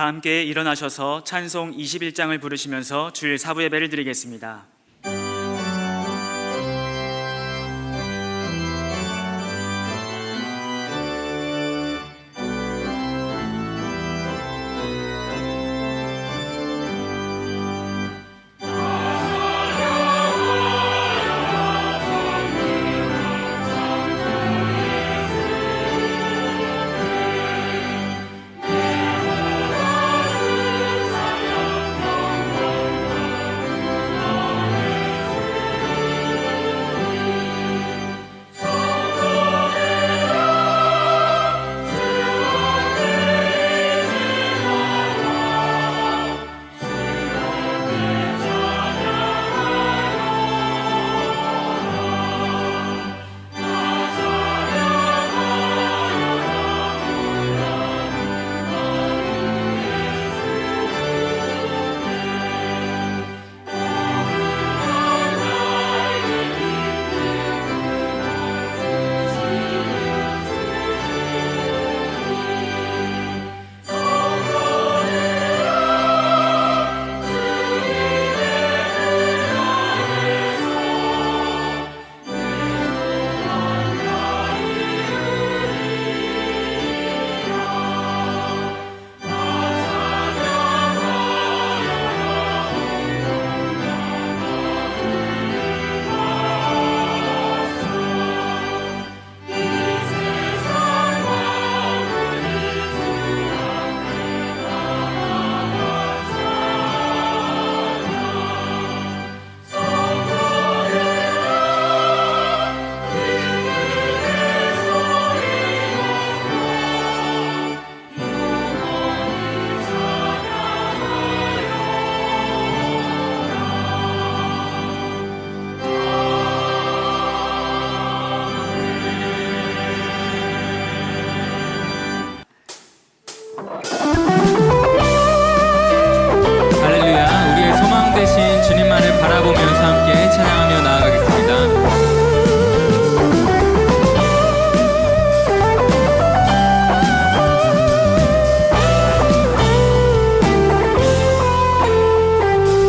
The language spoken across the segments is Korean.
다 함께 일어나셔서 찬송 21장을 부르시면서 주일 사부 예배를 드리겠습니다. 할렐루야, 우리의 소망 되신 주님만을 바라보면서 함께 찬양하며 나아가겠습니다.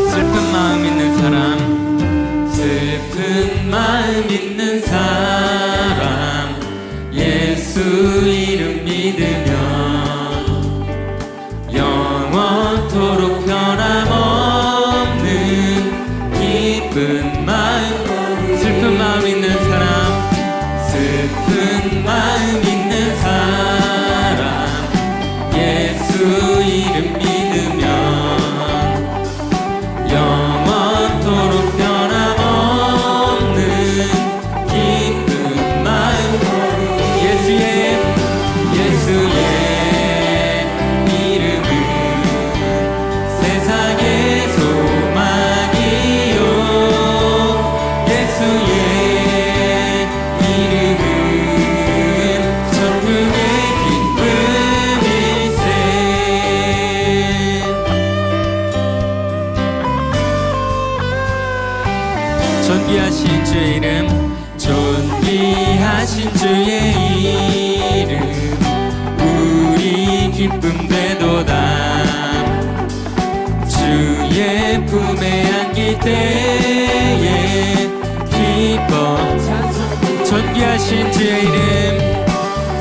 슬픈 마음 있는 사람, 슬픈 마음 있는 사람, 예수 이름 믿으며 영원토록 변함없는 기쁜 마음. 슬픈 마음 있는 사람, 슬픈 마음 있는 사람, 예수 이름 믿으며 영원토록 변함없는 기쁜 마음. 예수의 이름은 세상의 소망이요, 예수의 이름은 천국의 기쁨일세. 존귀하신 주의 이름, 존귀하신 주의 이름, 우리 기쁨 되도다. 주의 품에 안길 때에 기뻐 찬송. 존귀하신 주의 이름,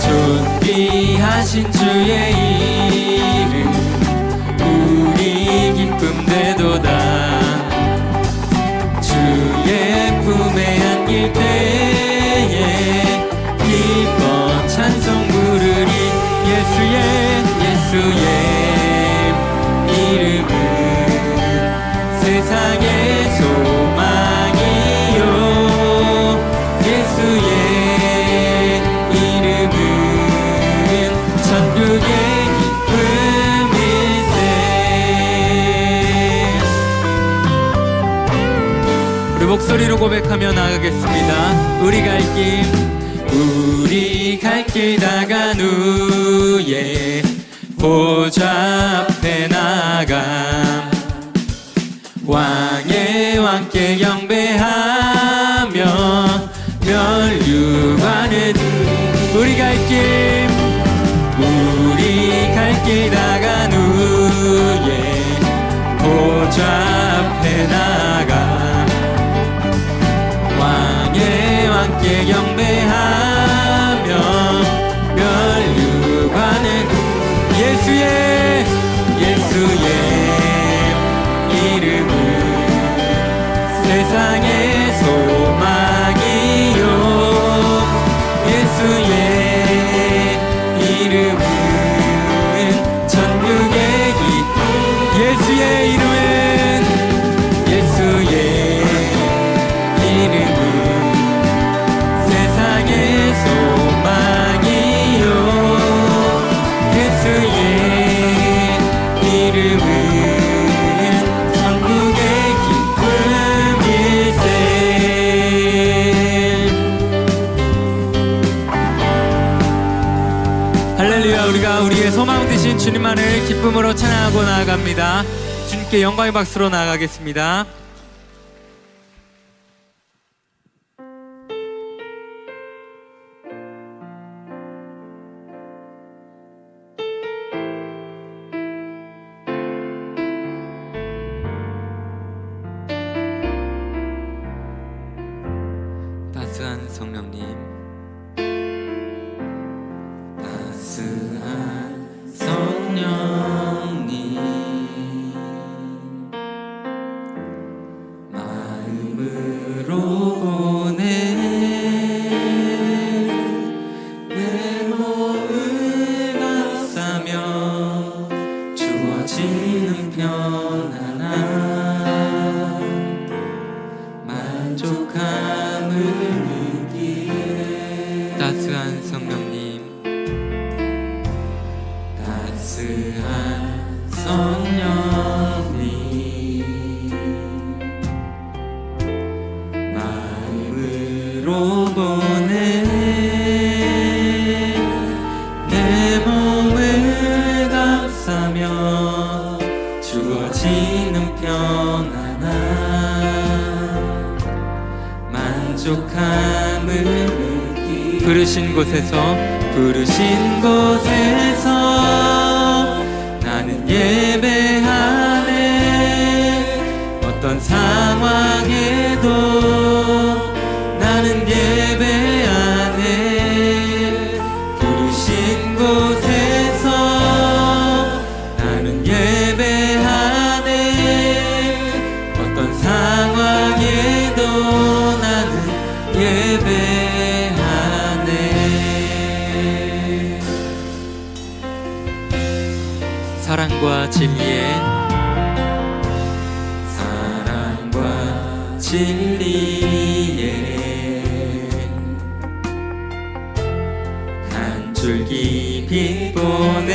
존귀하신 주의 이름, 우리 기쁨 되도다. 주의 품에 안길 때에 기뻐 찬송 부르리. 예수의 이름은 세상의 소망이요, 예수의 이름은 천국의 기쁨일세. 우리 목소리로 고백하며 나가겠습니다. 우리 갈 길 다간 후에 보좌 앞에 나가 왕의 왕께 경배하며 멸류관을 우리 갈 길 다간 후에 나아가 왕의 왕께 경배하며 멸류관을 예수의 이름은 세상의 소망이요 예수의 이름은 천국의 기쁨 예수의 이름은 세상의 소망이요 예수의 이름은 천국의 기쁨일세. 할렐루야. 우리가 우리의 소망 되신 주님만을 기쁨으로 찬양하고 나아갑니다. 주님께 영광의 박수로 나아가겠습니다. 따스한 성령님, 따스한 성령님, 마음으로 보내 내 몸을 감싸며 주어지는 편안함 만족함을 따스한 성령님, 따스한 성령님, 마음으로 보내 내 몸을 감싸며 주어지는 편안함 만족함을 부르신 곳에서 나는 예배하네 어떤 상황에도 나는 예배하네 부르신 곳에서 나는 예배하네 어떤 상황에도 나는 예배하네 사랑과 진리에 한 줄기 빛 보내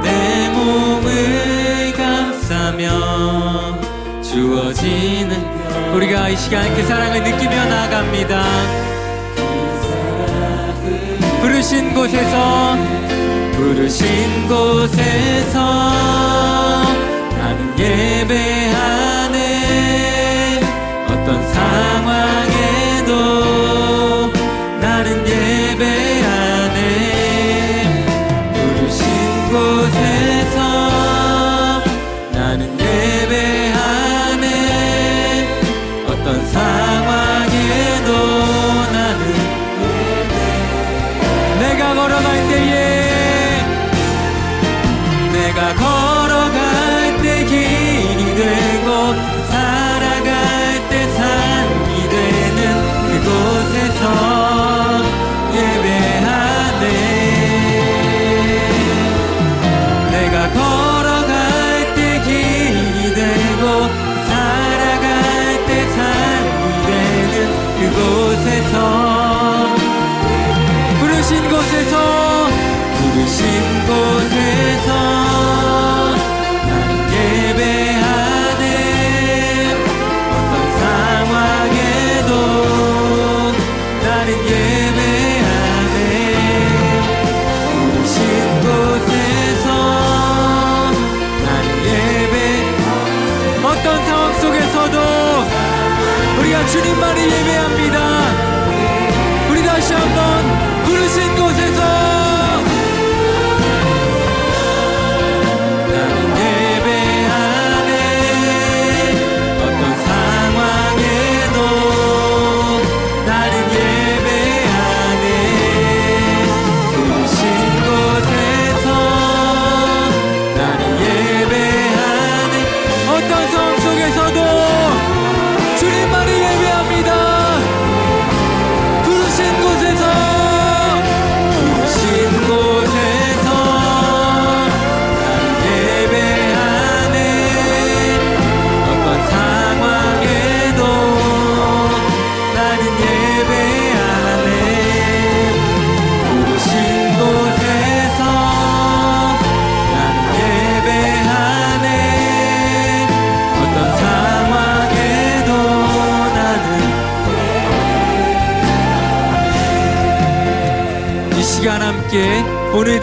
내 몸을 감싸며 주어지는 우리가 이 시간 그 사랑을 느끼며 나아갑니다. 부르신 곳에서 나는 예배하네 어떤 상황에도 나는 예배하네 부르신 곳에서 나는 예배하네 어떤 상황에도 나는 내가 걸어갈 때 길이 되고 살아갈 때 삶이 되네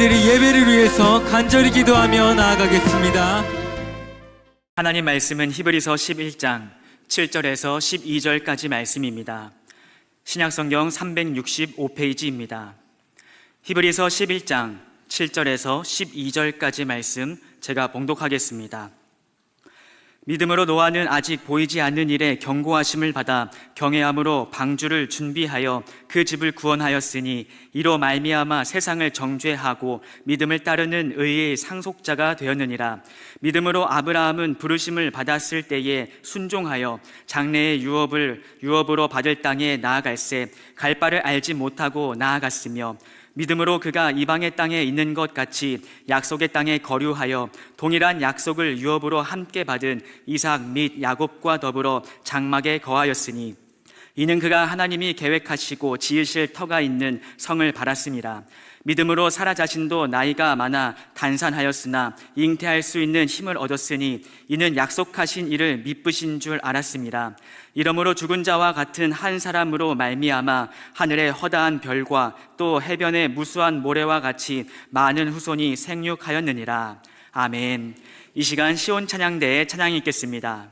저희들이 예배를 위해서 간절히 기도하며 나아가겠습니다. 하나님 말씀은 히브리서 11장 7절에서 12절까지 말씀입니다. 신약성경 365페이지입니다. 히브리서 11장 7절에서 12절까지 말씀 제가 봉독하겠습니다. 믿음으로 노아는 아직 보이지 않는 일에 경고하심을 받아 경외함으로 방주를 준비하여 그 집을 구원하였으니 이로 말미암아 세상을 정죄하고 믿음을 따르는 의의 상속자가 되었느니라. 믿음으로 아브라함은 부르심을 받았을 때에 순종하여 장래의 유업으로 받을 땅에 나아갈새 갈 바를 알지 못하고 나아갔으며 믿음으로 그가 이방의 땅에 있는 것 같이 약속의 땅에 거류하여 동일한 약속을 유업으로 함께 받은 이삭 및 야곱과 더불어 장막에 거하였으니 이는 그가 하나님이 계획하시고 지으실 터가 있는 성을 바랐습니다. 믿음으로 사라 자신도 나이가 많아 단산하였으나 잉태할 수 있는 힘을 얻었으니 이는 약속하신 이를 미쁘신 줄 알았습니다. 이러므로 죽은 자와 같은 한 사람으로 말미암아 하늘의 허다한 별과 또 해변의 무수한 모래와 같이 많은 후손이 생육하였느니라. 아멘. 이 시간 시온 찬양대에 찬양이 있겠습니다.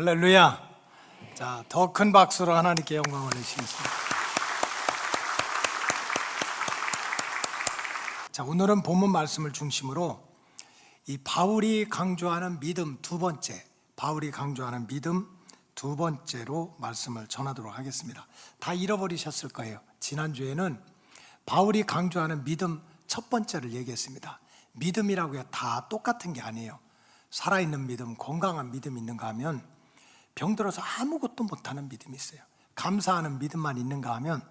할렐루야. 자, 더 큰 박수로 하나님께 영광을 드리겠습니다. 자, 오늘은 본문 말씀을 중심으로 이 바울이 강조하는 믿음 두 번째, 바울이 강조하는 믿음 두 번째로 말씀을 전하도록 하겠습니다. 다 잃어버리셨을 거예요. 지난주에는 바울이 강조하는 믿음 첫 번째를 얘기했습니다. 믿음이라고 해서 다 똑같은 게 아니에요. 살아있는 믿음, 건강한 믿음이 있는가 하면 병들어서 아무것도 못하는 믿음이 있어요. 감사하는 믿음만 있는가 하면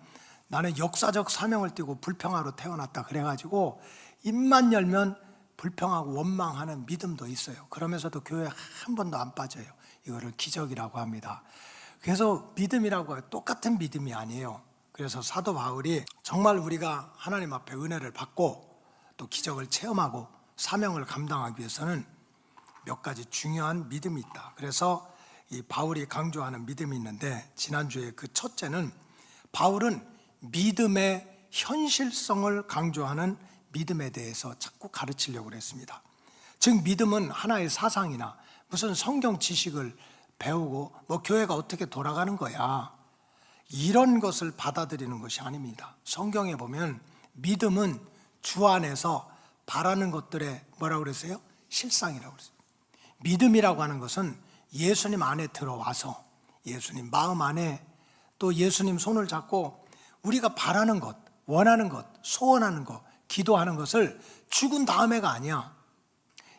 나는 역사적 사명을 띠고 불평하러 태어났다 그래가지고 입만 열면 불평하고 원망하는 믿음도 있어요. 그러면서도 교회에 한 번도 안 빠져요. 이거를 기적이라고 합니다. 그래서 믿음이라고 똑같은 믿음이 아니에요. 그래서 사도 바울이 정말 우리가 하나님 앞에 은혜를 받고 또 기적을 체험하고 사명을 감당하기 위해서는 몇 가지 중요한 믿음이 있다. 그래서 이 바울이 강조하는 믿음이 있는데, 지난주에 그 첫째는 바울은 믿음의 현실성을 강조하는 믿음에 대해서 자꾸 가르치려고 했습니다. 즉 믿음은 하나의 사상이나 무슨 성경 지식을 배우고 뭐 교회가 어떻게 돌아가는 거야, 이런 것을 받아들이는 것이 아닙니다. 성경에 보면 믿음은 주 안에서 바라는 것들의 뭐라고 그랬어요? 실상이라고 그랬어요. 믿음이라고 하는 것은 예수님 안에 들어와서 예수님 마음 안에 또 예수님 손을 잡고 우리가 바라는 것, 원하는 것, 소원하는 것, 기도하는 것을 죽은 다음에가 아니야.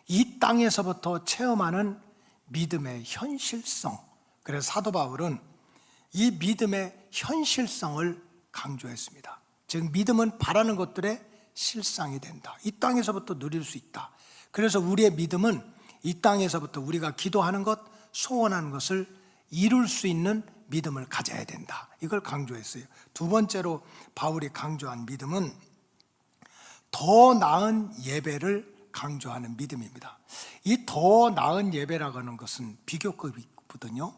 이 땅에서부터 체험하는 믿음의 현실성. 그래서 사도 바울은 이 믿음의 현실성을 강조했습니다. 즉 믿음은 바라는 것들의 실상이 된다. 이 땅에서부터 누릴 수 있다. 그래서 우리의 믿음은 이 땅에서부터 우리가 기도하는 것, 소원하는 것을 이룰 수 있는 믿음을 가져야 된다. 이걸 강조했어요. 두 번째로 바울이 강조한 믿음은 더 나은 예배를 강조하는 믿음입니다. 이 더 나은 예배라고 하는 것은 비교급이거든요.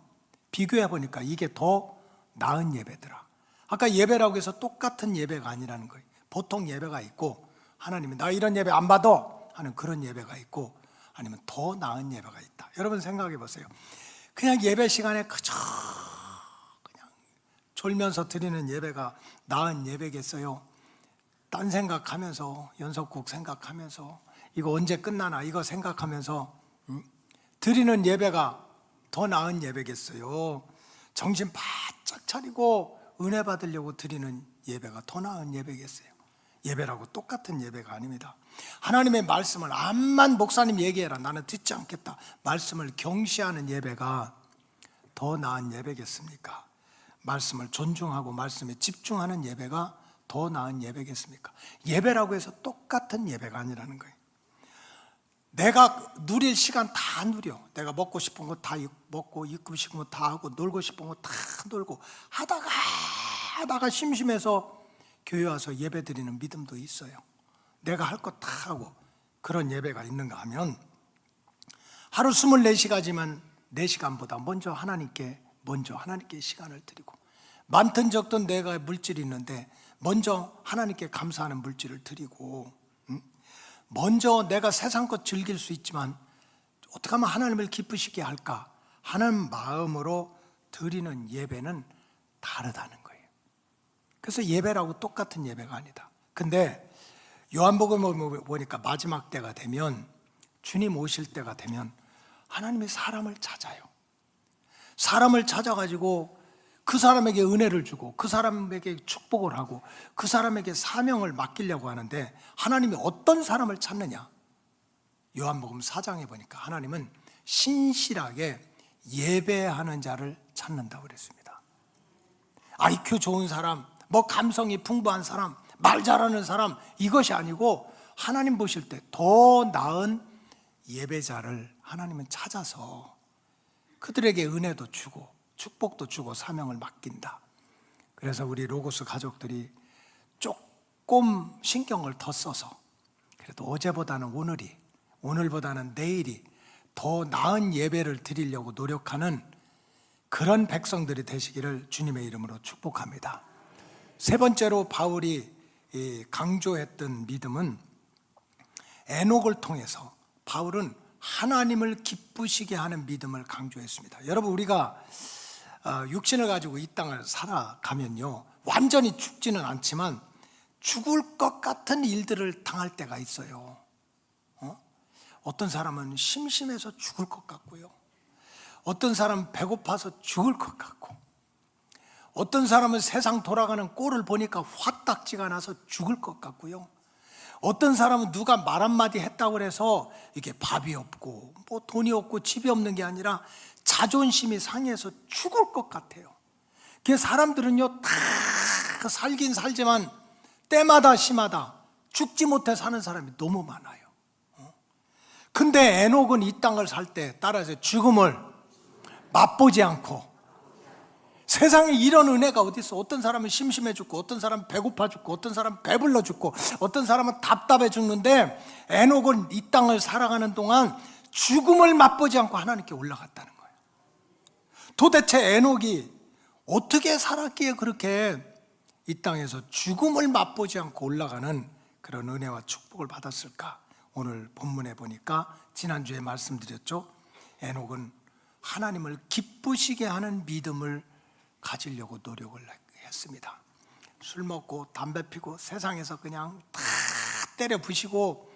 비교해 보니까 이게 더 나은 예배더라. 아까 예배라고 해서 똑같은 예배가 아니라는 거예요. 보통 예배가 있고 하나님이 나 이런 예배 안 받아 하는 그런 예배가 있고, 아니면 더 나은 예배가 있다. 여러분 생각해 보세요. 그냥 예배 시간에 그저 그냥 졸면서 드리는 예배가 나은 예배겠어요? 딴 생각하면서, 연속곡 생각하면서, 이거 언제 끝나나 이거 생각하면서 드리는 예배가 더 나은 예배겠어요? 정신 바짝 차리고 은혜 받으려고 드리는 예배가 더 나은 예배겠어요? 예배라고 똑같은 예배가 아닙니다. 하나님의 말씀을 암만 목사님 얘기해라 나는 듣지 않겠다, 말씀을 경시하는 예배가 더 나은 예배겠습니까? 말씀을 존중하고 말씀에 집중하는 예배가 더 나은 예배겠습니까? 예배라고 해서 똑같은 예배가 아니라는 거예요. 내가 누릴 시간 다 누려. 내가 먹고 싶은 거 다 먹고, 입고 싶은 거 다 하고, 놀고 싶은 거 다 놀고 하다가 심심해서 교회 와서 예배 드리는 믿음도 있어요. 내가 할 거 다 하고 그런 예배가 있는가 하면 하루 24시간이지만 4시간보다 먼저 하나님께 시간을 드리고, 많든 적든 내가 물질이 있는데 먼저 하나님께 감사하는 물질을 드리고, 먼저 내가 세상 것 즐길 수 있지만 어떻게 하면 하나님을 기쁘시게 할까 하는 마음으로 드리는 예배는 다르다는 거예요. 그래서 예배라고 똑같은 예배가 아니다. 근데 요한복음을 보니까 마지막 때가 되면, 주님 오실 때가 되면 하나님이 사람을 찾아요. 사람을 찾아가지고 그 사람에게 은혜를 주고 그 사람에게 축복을 하고 그 사람에게 사명을 맡기려고 하는데, 하나님이 어떤 사람을 찾느냐? 요한복음 4장에 보니까 하나님은 신실하게 예배하는 자를 찾는다고 그랬습니다. IQ 좋은 사람, 뭐 감성이 풍부한 사람, 말 잘하는 사람, 이것이 아니고 하나님 보실 때 더 나은 예배자를 하나님은 찾아서 그들에게 은혜도 주고 축복도 주고 사명을 맡긴다. 그래서 우리 로고스 가족들이 조금 신경을 더 써서 그래도 어제보다는 오늘보다는 내일이 더 나은 예배를 드리려고 노력하는 그런 백성들이 되시기를 주님의 이름으로 축복합니다. 세 번째로 바울이 강조했던 믿음은 에녹을 통해서 바울은 하나님을 기쁘시게 하는 믿음을 강조했습니다. 여러분, 우리가 육신을 가지고 이 땅을 살아가면요, 완전히 죽지는 않지만 죽을 것 같은 일들을 당할 때가 있어요. 어떤 사람은 심심해서 죽을 것 같고요, 어떤 사람은 배고파서 죽을 것 같고, 어떤 사람은 세상 돌아가는 꼴을 보니까 화딱지가 나서 죽을 것 같고요. 어떤 사람은 누가 말 한마디 했다고 해서 이게 밥이 없고 뭐 돈이 없고 집이 없는 게 아니라 자존심이 상해서 죽을 것 같아요. 그 사람들은요, 다 살긴 살지만 때마다 심하다 죽지 못해 사는 사람이 너무 많아요. 근데 에녹은 이 땅을 살 때 따라서 죽음을 맛보지 않고, 세상에 이런 은혜가 어디 있어? 어떤 사람은 심심해 죽고, 어떤 사람은 배고파 죽고, 어떤 사람은 배불러 죽고, 어떤 사람은 답답해 죽는데, 에녹은 이 땅을 살아가는 동안 죽음을 맛보지 않고 하나님께 올라갔다는 거예요. 도대체 에녹이 어떻게 살았기에 그렇게 이 땅에서 죽음을 맛보지 않고 올라가는 그런 은혜와 축복을 받았을까? 오늘 본문에 보니까 지난주에 말씀드렸죠. 에녹은 하나님을 기쁘시게 하는 믿음을 가지려고 노력을 했습니다. 술 먹고 담배 피고 세상에서 그냥 다 때려 부시고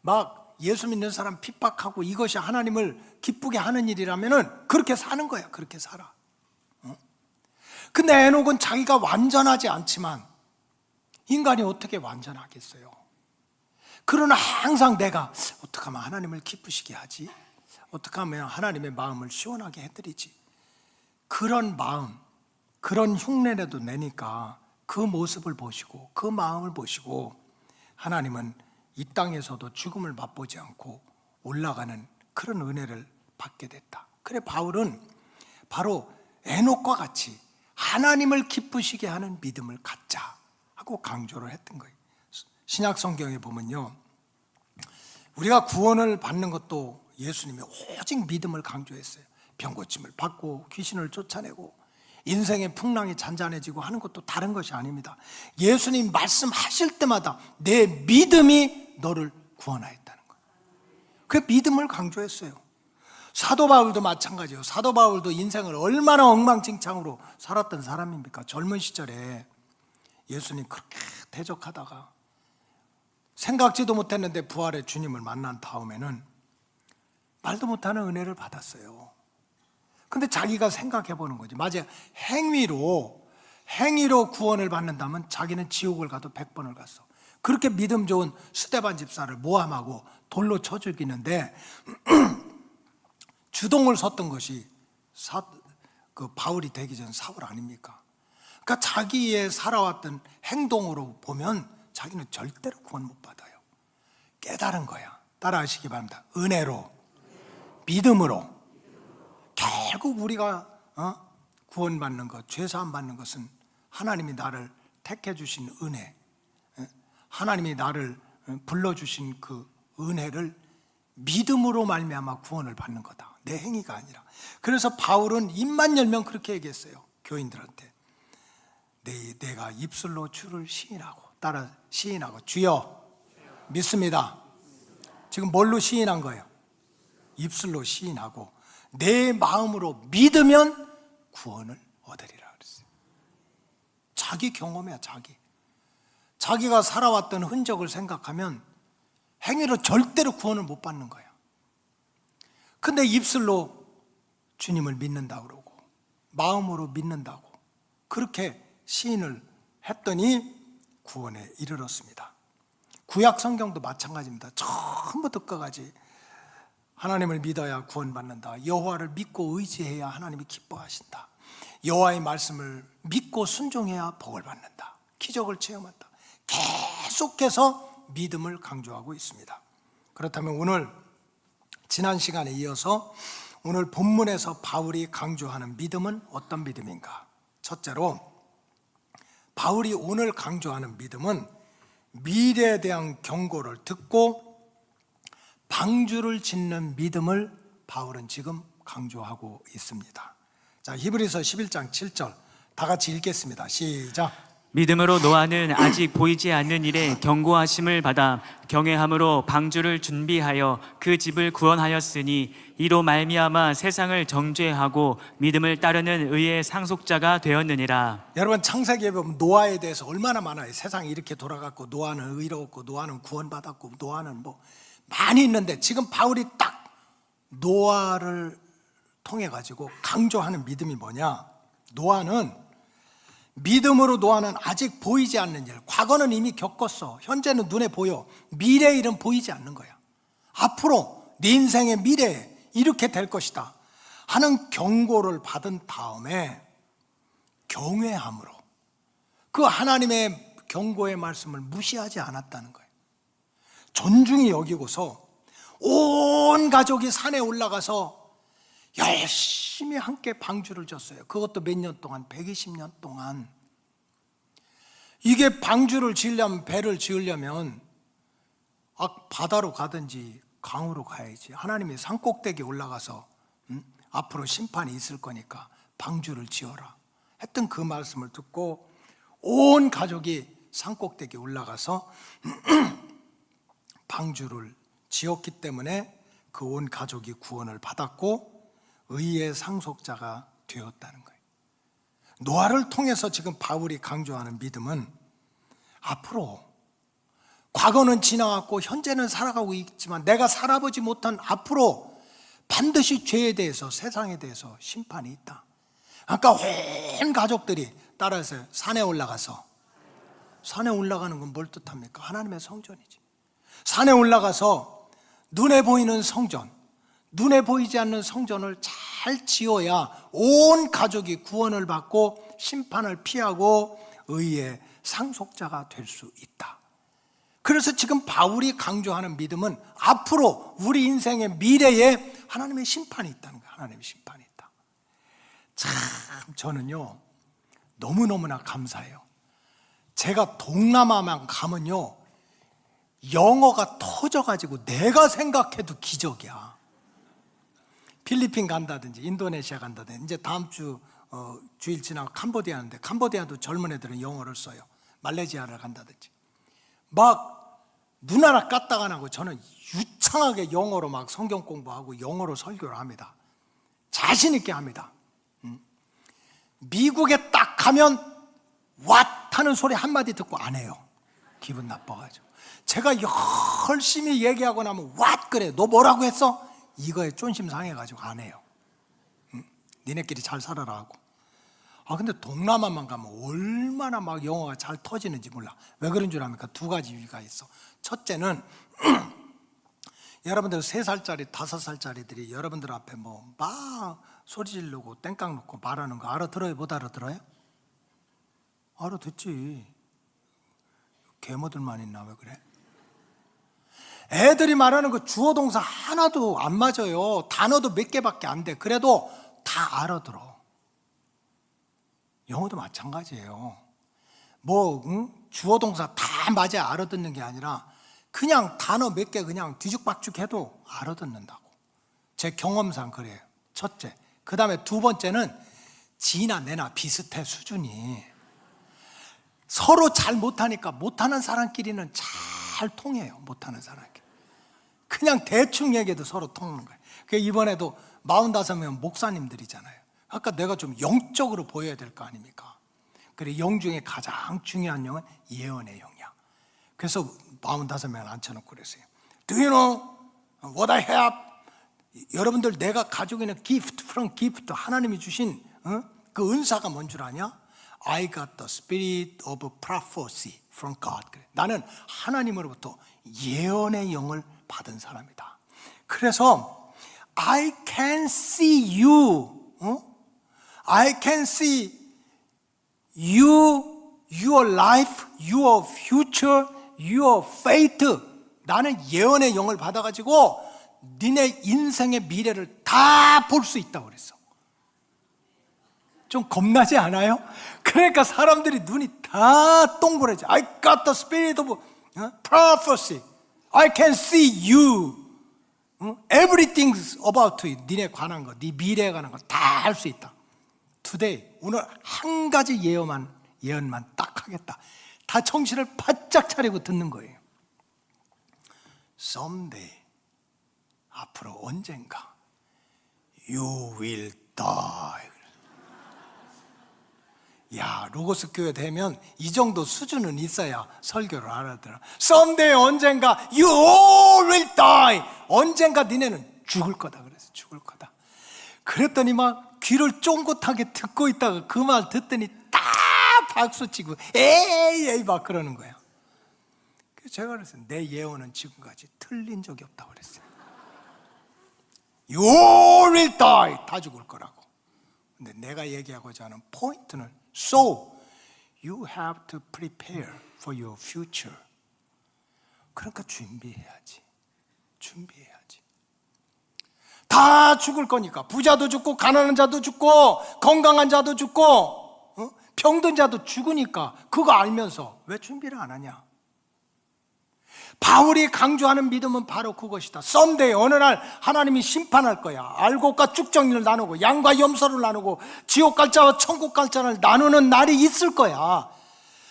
막 예수 믿는 사람 핍박하고, 이것이 하나님을 기쁘게 하는 일이라면은 그렇게 사는 거야. 그렇게 살아. 근데 에녹은 자기가 완전하지 않지만, 인간이 어떻게 완전하겠어요? 그러나 항상 내가 어떻게 하면 하나님을 기쁘시게 하지? 어떻게 하면 하나님의 마음을 시원하게 해드리지? 그런 마음, 그런 흉내라도 내니까 그 모습을 보시고 그 마음을 보시고 하나님은 이 땅에서도 죽음을 맛보지 않고 올라가는 그런 은혜를 받게 됐다. 그래 바울은 바로 에녹과 같이 하나님을 기쁘시게 하는 믿음을 갖자 하고 강조를 했던 거예요. 신약 성경에 보면요, 우리가 구원을 받는 것도 예수님이 오직 믿음을 강조했어요. 병 고침을 받고 귀신을 쫓아내고 인생의 풍랑이 잔잔해지고 하는 것도 다른 것이 아닙니다. 예수님 말씀하실 때마다 내 믿음이 너를 구원하였다는 거예요. 그 믿음을 강조했어요. 사도 바울도 마찬가지예요. 사도 바울도 인생을 얼마나 엉망진창으로 살았던 사람입니까? 젊은 시절에 예수님 그렇게 대적하다가 생각지도 못했는데 부활의 주님을 만난 다음에는 말도 못하는 은혜를 받았어요. 근데 자기가 생각해 보는 거지. 맞아요. 행위로 구원을 받는다면 자기는 지옥을 가도 100번을 갔어. 그렇게 믿음 좋은 스데반 집사를 모함하고 돌로 쳐 죽이는데 주동을 섰던 것이 그 바울이 되기 전 사울 아닙니까? 그러니까 자기의 살아왔던 행동으로 보면 자기는 절대로 구원 못 받아요. 깨달은 거야. 따라하시기 바랍니다. 은혜로, 믿음으로. 결국 우리가 구원받는 것, 죄사함 받는 것은 하나님이 나를 택해 주신 은혜, 하나님이 나를 불러주신 그 은혜를 믿음으로 말미암아 구원을 받는 거다. 내 행위가 아니라. 그래서 바울은 입만 열면 그렇게 얘기했어요. 교인들한테. 내가 입술로 주를 시인하고, 따라 시인하고, 주여 믿습니다. 지금 뭘로 시인한 거예요? 입술로 시인하고 내 마음으로 믿으면 구원을 얻으리라 그랬어요. 자기 경험이야. 자기가 살아왔던 흔적을 생각하면 행위로 절대로 구원을 못 받는 거야. 근데 입술로 주님을 믿는다고 그러고 마음으로 믿는다고 그렇게 시인을 했더니 구원에 이르렀습니다. 구약 성경도 마찬가지입니다. 처음부터 끝까지 하나님을 믿어야 구원받는다. 여호와를 믿고 의지해야 하나님이 기뻐하신다. 여호와의 말씀을 믿고 순종해야 복을 받는다. 기적을 체험한다. 계속해서 믿음을 강조하고 있습니다. 그렇다면 오늘 지난 시간에 이어서 오늘 본문에서 바울이 강조하는 믿음은 어떤 믿음인가? 첫째로 바울이 오늘 강조하는 믿음은 미래에 대한 경고를 듣고 방주를 짓는 믿음을 바울은 지금 강조하고 있습니다. 자, 히브리서 11장 7절 다 같이 읽겠습니다. 시작. 믿음으로 노아는 아직 보이지 않는 일에 경고하심을 받아 경외함으로 방주를 준비하여 그 집을 구원하였으니 이로 말미암아 세상을 정죄하고 믿음을 따르는 의의 상속자가 되었느니라. 여러분 창세기에 보면 노아에 대해서 얼마나 많아요. 세상이 이렇게 돌아갔고 노아는 의로웠고 노아는 구원받았고 노아는 뭐 많이 있는데 지금 바울이 딱 노아를 통해 가지고 강조하는 믿음이 뭐냐? 노아는 믿음으로 노아는 아직 보이지 않는 일, 과거는 이미 겪었어. 현재는 눈에 보여. 미래의 일은 보이지 않는 거야. 앞으로 네 인생의 미래에 이렇게 될 것이다 하는 경고를 받은 다음에 경외함으로 그 하나님의 경고의 말씀을 무시하지 않았다는 거예요. 존중히 여기고서 온 가족이 산에 올라가서 열심히 함께 방주를 졌어요. 그것도 몇 년 동안, 120년 동안. 이게 방주를 지으려면, 배를 지으려면 바다로 가든지 강으로 가야지. 하나님이 산꼭대기에 올라가서 앞으로 심판이 있을 거니까 방주를 지어라 했던 그 말씀을 듣고 온 가족이 산꼭대기에 올라가서 방주를 지었기 때문에 그 온 가족이 구원을 받았고 의의 상속자가 되었다는 거예요. 노아를 통해서 지금 바울이 강조하는 믿음은 앞으로, 과거는 지나갔고 현재는 살아가고 있지만 내가 살아보지 못한 앞으로 반드시 죄에 대해서, 세상에 대해서 심판이 있다. 아까 온 가족들이 따라서 산에 올라가서, 산에 올라가는 건 뭘 뜻합니까? 하나님의 성전이지. 산에 올라가서 눈에 보이는 성전, 눈에 보이지 않는 성전을 잘 지어야 온 가족이 구원을 받고 심판을 피하고 의의 상속자가 될 수 있다. 그래서 지금 바울이 강조하는 믿음은 앞으로 우리 인생의 미래에 하나님의 심판이 있다는 거예요. 하나님의 심판이 있다. 참 저는요 너무너무나 감사해요. 제가 동남아만 가면요 영어가 터져가지고 내가 생각해도 기적이야. 필리핀 간다든지 인도네시아 간다든지 이제 다음 주 주일 지나고 캄보디아 하는데 캄보디아도 젊은 애들은 영어를 써요. 말레이시아를 간다든지 막 눈 하나 까딱 안 하고 저는 유창하게 영어로 막 성경 공부하고 영어로 설교를 합니다. 자신 있게 합니다. 미국에 딱 가면 왓 하는 소리 한마디 듣고 안 해요. 기분 나빠가지고 제가 열심히 얘기하고 나면 왓 그래 너 뭐라고 했어? 이거에 쫀심 상해가지고 안 해요. 니네끼리 잘 살아라 하고. 근데 동남아만 가면 얼마나 막 영어가 잘 터지는지 몰라. 왜 그런 줄 압니까? 두 가지 이유가 있어. 첫째는 여러분들 3살짜리 5살짜리들이 여러분들 앞에 뭐 막 소리 지르고 땡깡 놓고 말하는 거 알아들어요? 못 알아들어요? 알아듣지. 개모들만 있나 왜 그래? 애들이 말하는 거 주어 동사 하나도 안 맞아요. 단어도 몇 개밖에 안 돼. 그래도 다 알아들어. 영어도 마찬가지예요. 주어 동사 다 맞아 알아듣는 게 아니라 그냥 단어 몇 개 그냥 뒤죽박죽 해도 알아듣는다고. 제 경험상 그래요. 첫째. 그 다음에 두 번째는 지나 내나 비슷해 수준이. 서로 잘 못하니까 못하는 사람끼리는 잘 통해요. 못하는 사람끼리 그냥 대충 얘기해도 서로 통하는 거예요. 이번에도 45명 목사님들이잖아요. 아까 내가 좀 영적으로 보여야 될 거 아닙니까? 그래 영 중에 가장 중요한 영은 예언의 영이야. 그래서 45명을 앉혀놓고 그랬어요. Do you know what I have? 여러분들 내가 가지고 있는 gift from gift, 하나님이 주신 그 은사가 뭔 줄 아냐? I got the spirit of prophecy from God. 그래. 나는 하나님으로부터 예언의 영을 받은 사람이다. 그래서 I can see you. I can see you, your life, your future, your fate. 나는 예언의 영을 받아가지고 니네 인생의 미래를 다 볼 수 있다고 그랬어. 좀 겁나지 않아요? 그러니까 사람들이 눈이 다 동그래져. I got the spirit of prophecy. I can see you. Everything about you. 니네 관한 거, 네 미래에 관한 거 다 알 수 있다. Today, 오늘 한 가지 예언만 딱 하겠다. 다 정신을 바짝 차리고 듣는 거예요. Someday, 앞으로 언젠가 You will die. 야, 로고스 교회 되면 이 정도 수준은 있어야 설교를 알아들어. Someday, 언젠가 You will die. 언젠가 니네는 죽을 거다. 그래서 죽을 거다. 그랬더니 막 귀를 쫑긋하게 듣고 있다가 그 말 듣더니 딱 박수치고 에이 막 그러는 거예요. 그래서 제가 그랬어요. 내 예언은 지금까지 틀린 적이 없다고 그랬어요. You will die. 다 죽을 거라고. 근데 내가 얘기하고자 하는 포인트는 So you have to prepare for your future. 그러니까 준비해야지. 다 죽을 거니까. 부자도 죽고 가난한 자도 죽고 건강한 자도 죽고 병든 자도 죽으니까 그거 알면서 왜 준비를 안 하냐? 바울이 강조하는 믿음은 바로 그것이다. 썸데이 어느 날 하나님이 심판할 거야. 알곡과 쭉정이를 나누고 양과 염소를 나누고 지옥 갈 자와 천국 갈 자를 나누는 날이 있을 거야.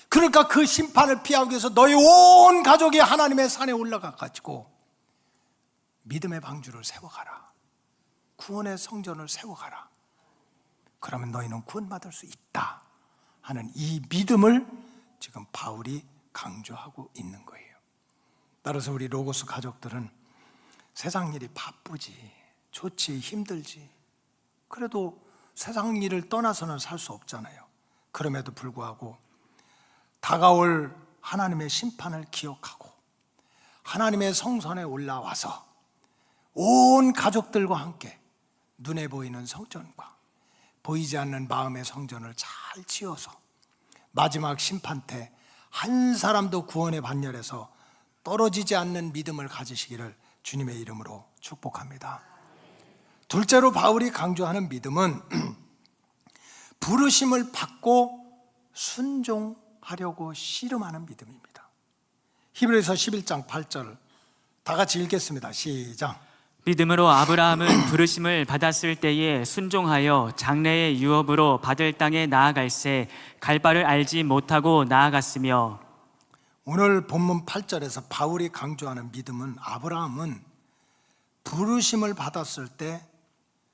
그러니까 그 심판을 피하기 위해서 너희 온 가족이 하나님의 산에 올라가 가지고 믿음의 방주를 세워가라. 구원의 성전을 세워가라. 그러면 너희는 구원받을 수 있다 하는 이 믿음을 지금 바울이 강조하고 있는 거예요. 따라서 우리 로고스 가족들은 세상 일이 바쁘지, 좋지, 힘들지. 그래도 세상 일을 떠나서는 살 수 없잖아요. 그럼에도 불구하고 다가올 하나님의 심판을 기억하고 하나님의 성전에 올라와서 온 가족들과 함께 눈에 보이는 성전과 보이지 않는 마음의 성전을 잘 지어서 마지막 심판 때 한 사람도 구원의 반열에서 떨어지지 않는 믿음을 가지시기를 주님의 이름으로 축복합니다. 둘째로 바울이 강조하는 믿음은 부르심을 받고 순종하려고 씨름하는 믿음입니다. 히브리서 11장 8절 다 같이 읽겠습니다. 시작. 믿음으로 아브라함은 부르심을 받았을 때에 순종하여 장래의 유업으로 받을 땅에 나아갈새 갈 바를 알지 못하고 나아갔으며. 오늘 본문 8절에서 바울이 강조하는 믿음은 아브라함은 부르심을 받았을 때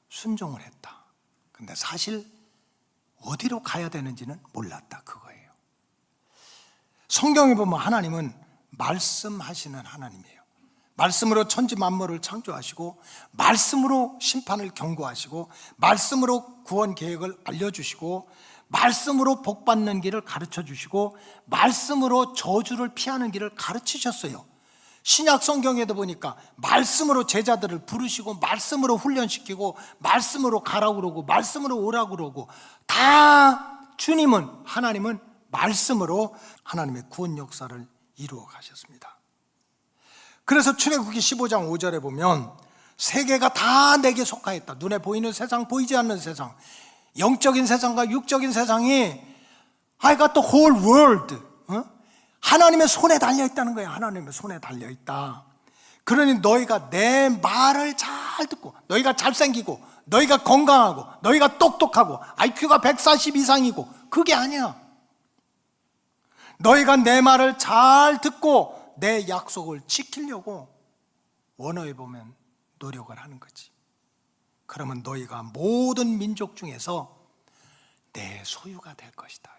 순종을 했다. 근데 사실 어디로 가야 되는지는 몰랐다 그거예요. 성경에 보면 하나님은 말씀하시는 하나님이에요. 말씀으로 천지 만물을 창조하시고 말씀으로 심판을 경고하시고 말씀으로 구원 계획을 알려주시고 말씀으로 복받는 길을 가르쳐주시고 말씀으로 저주를 피하는 길을 가르치셨어요. 신약 성경에도 보니까 말씀으로 제자들을 부르시고 말씀으로 훈련시키고 말씀으로 가라고 그러고 말씀으로 오라고 그러고 다 주님은 하나님은 말씀으로 하나님의 구원 역사를 이루어 가셨습니다. 그래서 출애굽기 15장 5절에 보면 세계가 다 내게 속하였다. 눈에 보이는 세상, 보이지 않는 세상, 영적인 세상과 육적인 세상이 I got the whole world, 하나님의 손에 달려있다는 거예요. 하나님의 손에 달려있다. 그러니 너희가 내 말을 잘 듣고 너희가 잘생기고 너희가 건강하고 너희가 똑똑하고 IQ가 140 이상이고 그게 아니야. 너희가 내 말을 잘 듣고 내 약속을 지키려고 원어에 보면 노력을 하는 거지. 그러면 너희가 모든 민족 중에서 내 소유가 될 것이다.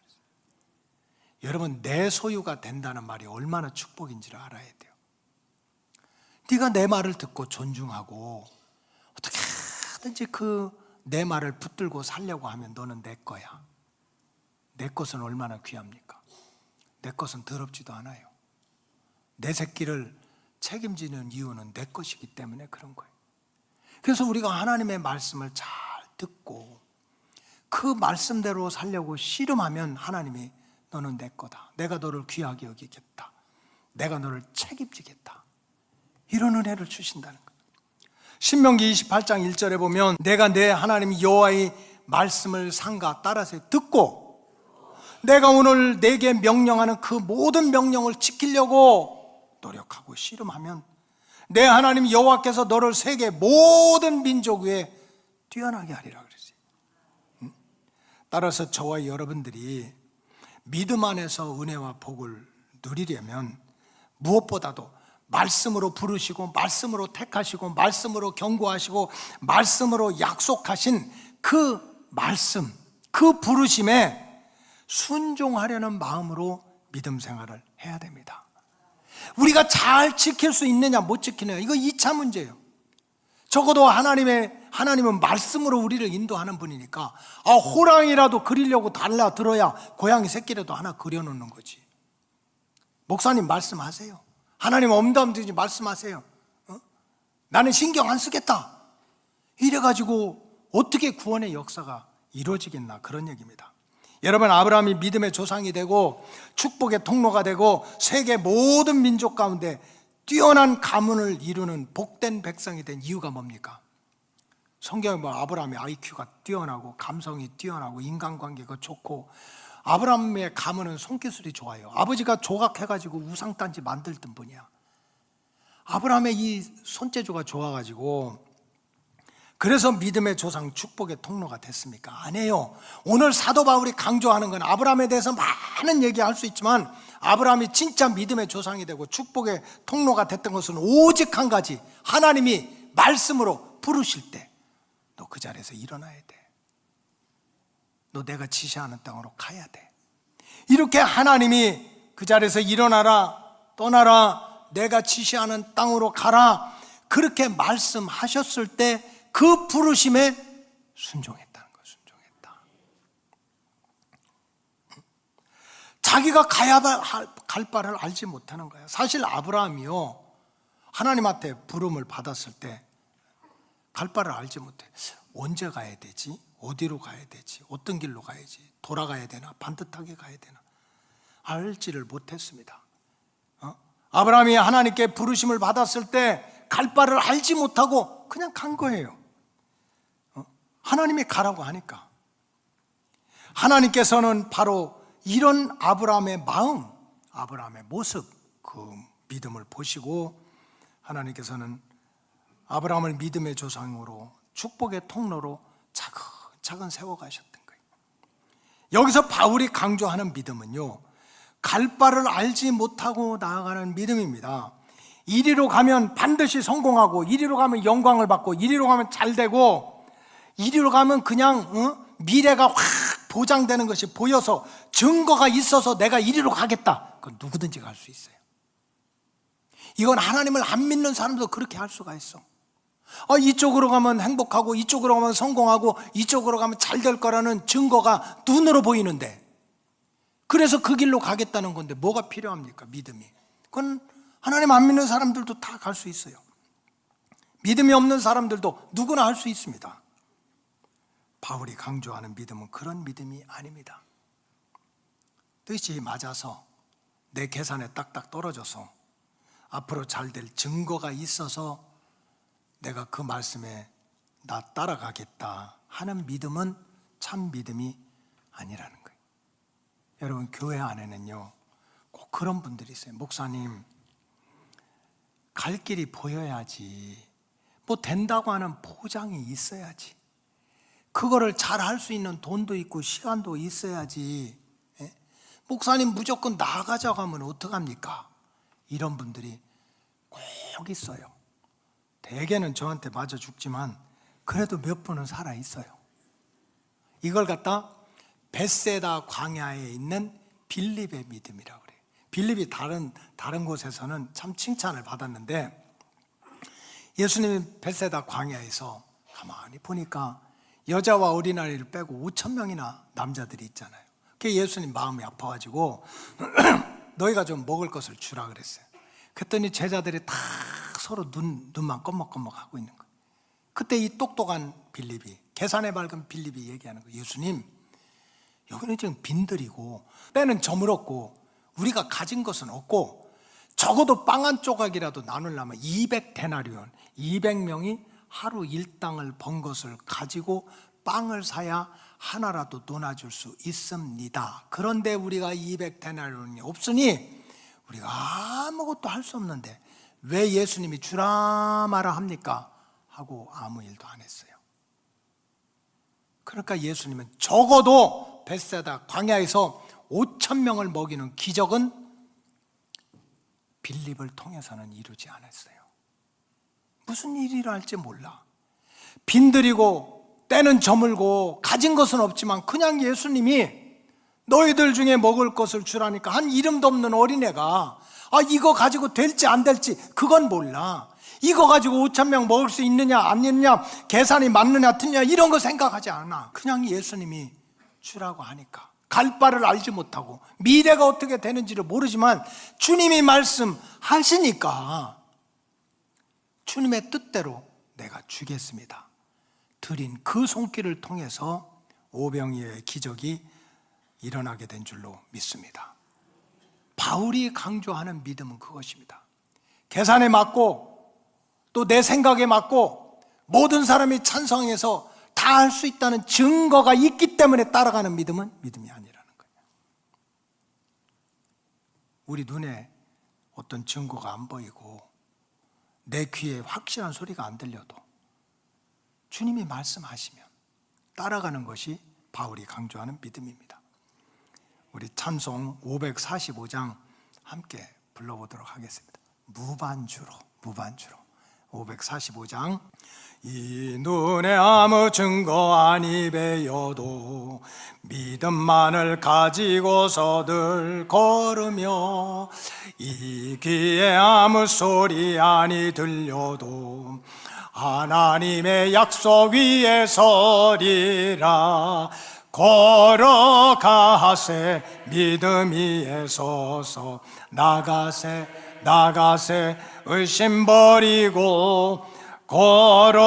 여러분, 내 소유가 된다는 말이 얼마나 축복인지를 알아야 돼요. 네가 내 말을 듣고 존중하고 어떻게 하든지 내 말을 붙들고 살려고 하면 너는 내 거야. 내 것은 얼마나 귀합니까? 내 것은 더럽지도 않아요. 내 새끼를 책임지는 이유는 내 것이기 때문에 그런 거예요. 그래서 우리가 하나님의 말씀을 잘 듣고 그 말씀대로 살려고 씨름하면 하나님이 너는 내 거다. 내가 너를 귀하게 여기겠다. 내가 너를 책임지겠다. 이런 은혜를 주신다는 거예요. 신명기 28장 1절에 보면 내가 내 하나님 여호와의 말씀을 삼가 따라서 듣고 내가 오늘 내게 명령하는 그 모든 명령을 지키려고 노력하고 씨름하면 내 하나님 여호와께서 너를 세계 모든 민족 위에 뛰어나게 하리라 그랬어요. 따라서 저와 여러분들이 믿음 안에서 은혜와 복을 누리려면 무엇보다도 말씀으로 부르시고 말씀으로 택하시고 말씀으로 경고하시고 말씀으로 약속하신 그 말씀, 그 부르심에 순종하려는 마음으로 믿음 생활을 해야 됩니다. 우리가 잘 지킬 수 있느냐 못 지키느냐 이거 2차 문제예요. 적어도 하나님은 말씀으로 우리를 인도하는 분이니까 호랑이라도 그리려고 달라들어야 고양이 새끼라도 하나 그려놓는 거지. 목사님 말씀하세요. 하나님 엄담되지 말씀하세요. 나는 신경 안 쓰겠다. 이래가지고 어떻게 구원의 역사가 이루어지겠나, 그런 얘기입니다. 여러분, 아브라함이 믿음의 조상이 되고 축복의 통로가 되고 세계 모든 민족 가운데 뛰어난 가문을 이루는 복된 백성이 된 이유가 뭡니까? 성경에 아브라함의 IQ가 뛰어나고 감성이 뛰어나고 인간관계가 좋고, 아브라함의 가문은 손기술이 좋아요. 아버지가 조각해가지고 우상단지 만들던 분이야. 아브라함의 이 손재주가 좋아가지고 그래서 믿음의 조상, 축복의 통로가 됐습니까? 아니에요. 오늘 사도 바울이 강조하는 건 아브라함에 대해서 많은 얘기할 수 있지만 아브라함이 진짜 믿음의 조상이 되고 축복의 통로가 됐던 것은 오직 한 가지, 하나님이 말씀으로 부르실 때 너 그 자리에서 일어나야 돼. 너 내가 지시하는 땅으로 가야 돼. 이렇게 하나님이 그 자리에서 일어나라, 떠나라, 내가 지시하는 땅으로 가라, 그렇게 말씀하셨을 때 그 부르심에 순종했다는 거예요. 순종했다. 자기가 가야 갈 바를 알지 못하는 거예요. 사실 아브라함이요, 하나님한테 부름을 받았을 때 갈 바를 알지 못해. 언제 가야 되지? 어디로 가야 되지? 어떤 길로 가야지? 돌아가야 되나? 반듯하게 가야 되나? 알지를 못했습니다. 아브라함이 하나님께 부르심을 받았을 때 갈 바를 알지 못하고 그냥 간 거예요. 하나님이 가라고 하니까. 하나님께서는 바로 이런 아브라함의 마음, 아브라함의 모습, 그 믿음을 보시고 하나님께서는 아브라함을 믿음의 조상으로 축복의 통로로 차근차근 세워가셨던 거예요. 여기서 바울이 강조하는 믿음은요, 갈 바를 알지 못하고 나아가는 믿음입니다. 이리로 가면 반드시 성공하고, 이리로 가면 영광을 받고, 이리로 가면 잘 되고, 이리로 가면 그냥 미래가 확 보장되는 것이 보여서 증거가 있어서 내가 이리로 가겠다. 그건 누구든지 갈 수 있어요. 이건 하나님을 안 믿는 사람도 그렇게 할 수가 있어. 이쪽으로 가면 행복하고, 이쪽으로 가면 성공하고, 이쪽으로 가면 잘 될 거라는 증거가 눈으로 보이는데, 그래서 그 길로 가겠다는 건데 뭐가 필요합니까? 믿음이. 그건 하나님 안 믿는 사람들도 다 갈 수 있어요. 믿음이 없는 사람들도 누구나 할 수 있습니다. 바울이 강조하는 믿음은 그런 믿음이 아닙니다. 뜻이 맞아서 내 계산에 딱딱 떨어져서 앞으로 잘 될 증거가 있어서 내가 그 말씀에 나 따라가겠다 하는 믿음은 참 믿음이 아니라는 거예요. 여러분, 교회 안에는요 꼭 그런 분들이 있어요. 목사님, 갈 길이 보여야지, 뭐 된다고 하는 보장이 있어야지, 그거를 잘 할 수 있는 돈도 있고 시간도 있어야지, 목사님 무조건 나가자고 하면 어떡합니까? 이런 분들이 꼭 있어요. 대개는 저한테 맞아 죽지만 그래도 몇 분은 살아 있어요. 이걸 갖다 벳세다 광야에 있는 빌립의 믿음이라고 그래요. 빌립이 다른 곳에서는 참 칭찬을 받았는데, 예수님이 벳세다 광야에서 가만히 보니까 여자와 어린아이를 빼고 5,000명이나 남자들이 있잖아요. 그게 예수님 마음이 아파가지고 너희가 좀 먹을 것을 주라 그랬어요. 그랬더니 제자들이 다 서로 눈만 껌먹껌먹 하고 있는 거예요. 그때 이 똑똑한 빌립이, 계산에 밝은 빌립이 얘기하는 거예요. 예수님, 여기는 지금 빈들이고 때는 저물었고 우리가 가진 것은 없고 적어도 빵 한 조각이라도 나누려면 200데나리온, 200명이 하루 일당을 번 것을 가지고 빵을 사야 하나라도 논아줄 수 있습니다. 그런데 우리가 200데나리온이 없으니 우리가 아무것도 할 수 없는데 왜 예수님이 주라 마라 합니까? 하고 아무 일도 안 했어요. 그러니까 예수님은 적어도 벳세다 광야에서 5,000명을 먹이는 기적은 빌립을 통해서는 이루지 않았어요. 무슨 일이라 할지 몰라. 빈들이고 때는 저물고 가진 것은 없지만 그냥 예수님이 너희들 중에 먹을 것을 주라니까 한 이름도 없는 어린애가 이거 가지고 될지 안 될지 그건 몰라. 이거 가지고 5,000명 먹을 수 있느냐 안 있느냐, 계산이 맞느냐 틀리냐 이런 거 생각하지 않아. 그냥 예수님이 주라고 하니까. 갈 바를 알지 못하고 미래가 어떻게 되는지를 모르지만 주님이 말씀하시니까 주님의 뜻대로 내가 주겠습니다 드린 그 손길을 통해서 오병이어의 기적이 일어나게 된 줄로 믿습니다. 바울이 강조하는 믿음은 그것입니다. 계산에 맞고 또 내 생각에 맞고 모든 사람이 찬성해서 다 할 수 있다는 증거가 있기 때문에 따라가는 믿음은 믿음이 아니라는 거예요. 우리 눈에 어떤 증거가 안 보이고 내 귀에 확실한 소리가 안 들려도 주님이 말씀하시면 따라가는 것이 바울이 강조하는 믿음입니다. 우리 찬송 545장 함께 불러보도록 하겠습니다. 무반주로 545장. 이 눈에 아무 증거 아니 배여도 믿음만을 가지고서 늘 걸으며, 이 귀에 아무 소리 아니 들려도 하나님의 약속 위에 서리라. 걸어가세 믿음 위에 서서, 나가세 의심 버리고,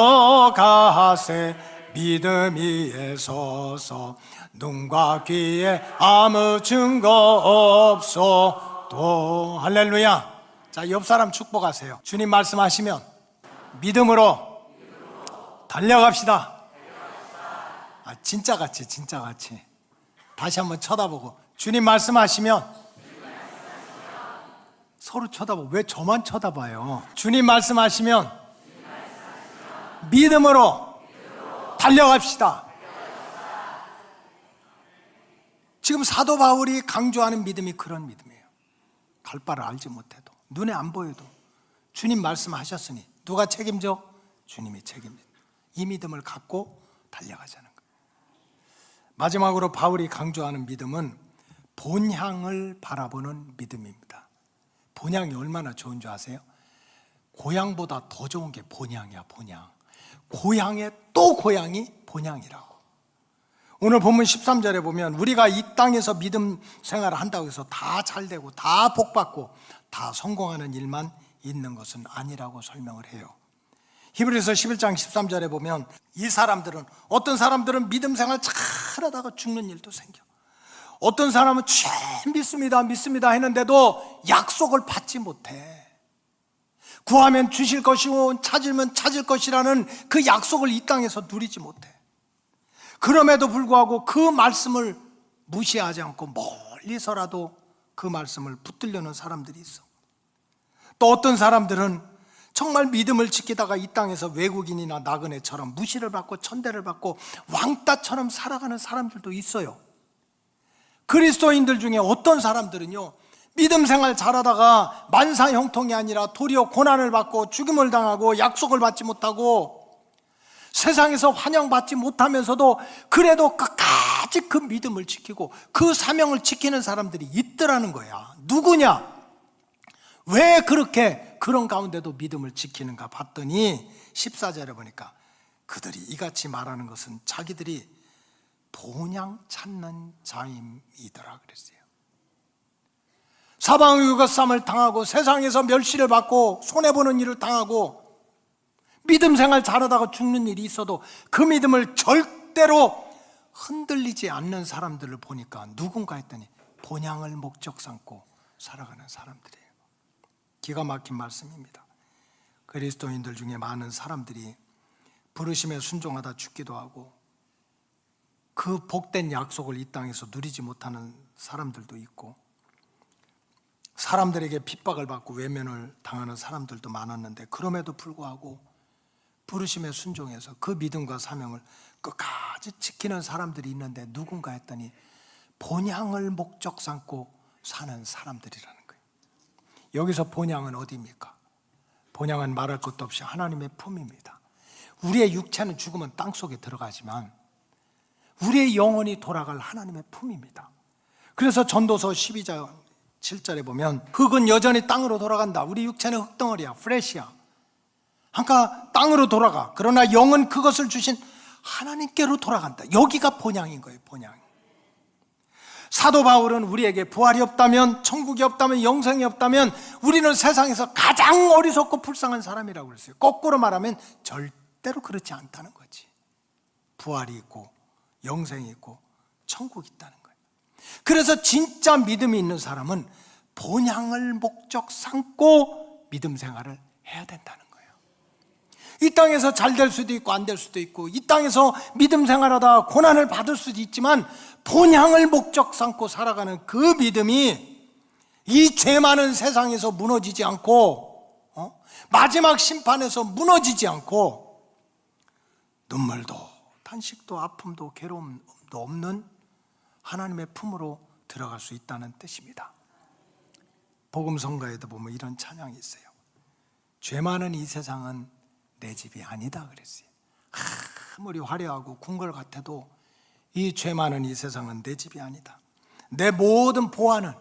걸어가세 믿음 위에 서서, 눈과 귀에 아무 증거 없어도. 할렐루야. 자, 옆 사람 축복하세요. 주님 말씀하시면 믿음으로 달려갑시다. 진짜같이 다시 한번 쳐다보고, 주님 말씀하시면 서로 쳐다보고. 왜 저만 쳐다봐요? 주님 말씀하시면 믿음으로 달려갑시다. 지금 사도 바울이 강조하는 믿음이 그런 믿음이에요. 갈 바를 알지 못해도, 눈에 안 보여도 주님 말씀하셨으니 누가 책임져? 주님이 책임져. 이 믿음을 갖고 달려가자는 거예요. 마지막으로 바울이 강조하는 믿음은 본향을 바라보는 믿음입니다. 본향이 얼마나 좋은 줄 아세요? 고향보다 더 좋은 게 본향이야. 고향에 또 고향이 본향이라고. 오늘 본문 13절에 보면 우리가 이 땅에서 믿음 생활을 한다고 해서 다 잘되고 다 복받고 다 성공하는 일만 있는 것은 아니라고 설명을 해요. 히브리서 11장 13절에 보면 이 사람들은, 어떤 사람들은 믿음 생활 잘하다가 죽는 일도 생겨. 어떤 사람은 믿습니다 했는데도 약속을 받지 못해. 구하면 주실 것이고 찾으면 찾을 것이라는 그 약속을 이 땅에서 누리지 못해. 그럼에도 불구하고 그 말씀을 무시하지 않고 멀리서라도 그 말씀을 붙들려는 사람들이 있어. 또 어떤 사람들은 정말 믿음을 지키다가 이 땅에서 외국인이나 나그네처럼 무시를 받고 천대를 받고 왕따처럼 살아가는 사람들도 있어요. 그리스도인들 중에 어떤 사람들은요, 믿음 생활 잘하다가 만사 형통이 아니라 도리어 고난을 받고 죽임을 당하고 약속을 받지 못하고 세상에서 환영받지 못하면서도 그래도 끝까지 그 믿음을 지키고 그 사명을 지키는 사람들이 있더라는 거야. 누구냐? 왜 그렇게 그런 가운데도 믿음을 지키는가 봤더니 14절에 보니까 그들이 이같이 말하는 것은 자기들이 본향 찾는 자임이더라 그랬어요. 사방의 유혹삼을 당하고 세상에서 멸시를 받고 손해보는 일을 당하고 믿음 생활 잘하다가 죽는 일이 있어도 그 믿음을 절대로 흔들리지 않는 사람들을 보니까 누군가 했더니 본향을 목적 삼고 살아가는 사람들이에요. 기가 막힌 말씀입니다. 그리스도인들 중에 많은 사람들이 부르심에 순종하다 죽기도 하고 그 복된 약속을 이 땅에서 누리지 못하는 사람들도 있고, 사람들에게 핍박을 받고 외면을 당하는 사람들도 많았는데 그럼에도 불구하고 부르심에 순종해서 그 믿음과 사명을 끝까지 지키는 사람들이 있는데 누군가 했더니 본향을 목적 삼고 사는 사람들이라는 거예요. 여기서 본향은 어디입니까? 본향은 말할 것도 없이 하나님의 품입니다. 우리의 육체는 죽으면 땅속에 들어가지만 우리의 영혼이 돌아갈 하나님의 품입니다. 그래서 전도서 12장 7절에 보면 흙은 여전히 땅으로 돌아간다. 우리 육체는 흙덩어리야, 프레시야. 그러니까 땅으로 돌아가. 그러나 영은 그것을 주신 하나님께로 돌아간다. 여기가 본향인 거예요, 본향. 사도 바울은 우리에게 부활이 없다면, 천국이 없다면, 영생이 없다면 우리는 세상에서 가장 어리석고 불쌍한 사람이라고 그랬어요. 거꾸로 말하면 절대로 그렇지 않다는 거지. 부활이 있고 영생이 있고 천국이 있다는 거예요. 그래서 진짜 믿음이 있는 사람은 본향을 목적 삼고 믿음 생활을 해야 된다는 거예요. 이 땅에서 잘 될 수도 있고 안 될 수도 있고, 이 땅에서 믿음 생활하다 고난을 받을 수도 있지만 본향을 목적 삼고 살아가는 그 믿음이 이 죄 많은 세상에서 무너지지 않고, 마지막 심판에서 무너지지 않고, 눈물도 탄식도 아픔도 괴로움도 없는 하나님의 품으로 들어갈 수 있다는 뜻입니다. 복음성가에도 보면 이런 찬양이 있어요. 죄 많은 이 세상은 내 집이 아니다 그랬어요. 아무리 화려하고 궁궐 같아도 이 죄 많은 이 세상은 내 집이 아니다. 내 모든 보화는,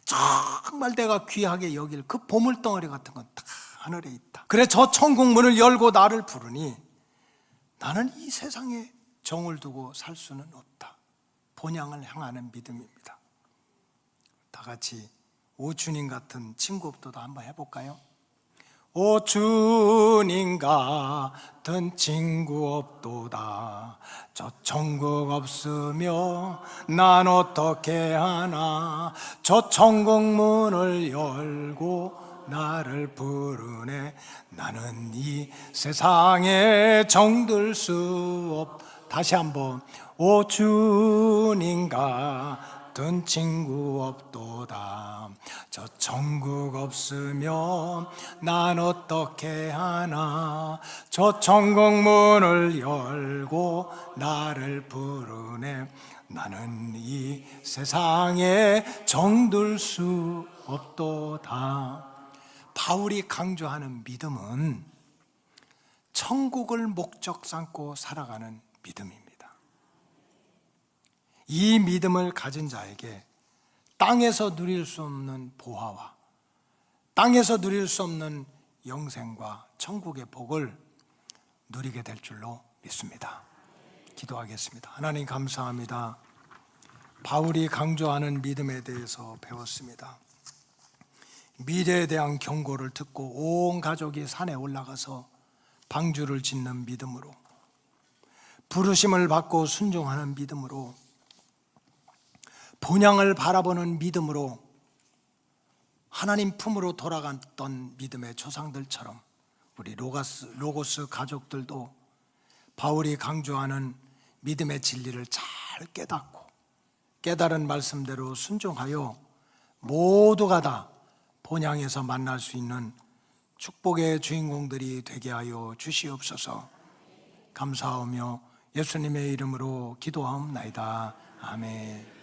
정말 내가 귀하게 여길 그 보물덩어리 같은 건 다 하늘에 있다. 그래 저 천국 문을 열고 나를 부르니 나는 이 세상에 정을 두고 살 수는 없다. 본향을 향하는 믿음입니다. 다 같이 오 주님 같은 친구업도도 한번 해볼까요? 오 주님 같은 친구 없도다. 저 천국 없으며 난 어떻게 하나. 저 천국 문을 열고 나를 부르네. 나는 이 세상에 정들 수 없. 다시 한번 오 주님 같은 친구 없도다. 저 천국 없으면 난 어떻게 하나. 저 천국 문을 열고 나를 부르네. 나는 이 세상에 정들 수 없도다. 바울이 강조하는 믿음은 천국을 목적 삼고 살아가는 믿음입니다. 이 믿음을 가진 자에게 땅에서 누릴 수 없는 보화와 땅에서 누릴 수 없는 영생과 천국의 복을 누리게 될 줄로 믿습니다. 기도하겠습니다. 하나님 감사합니다. 바울이 강조하는 믿음에 대해서 배웠습니다. 미래에 대한 경고를 듣고 온 가족이 산에 올라가서 방주를 짓는 믿음으로, 부르심을 받고 순종하는 믿음으로, 본향을 바라보는 믿음으로 하나님 품으로 돌아갔던 믿음의 조상들처럼 우리 로고스 가족들도 바울이 강조하는 믿음의 진리를 잘 깨닫고 깨달은 말씀대로 순종하여 모두가 다 본향에서 만날 수 있는 축복의 주인공들이 되게 하여 주시옵소서. 감사하며 예수님의 이름으로 기도하옵나이다. 아멘.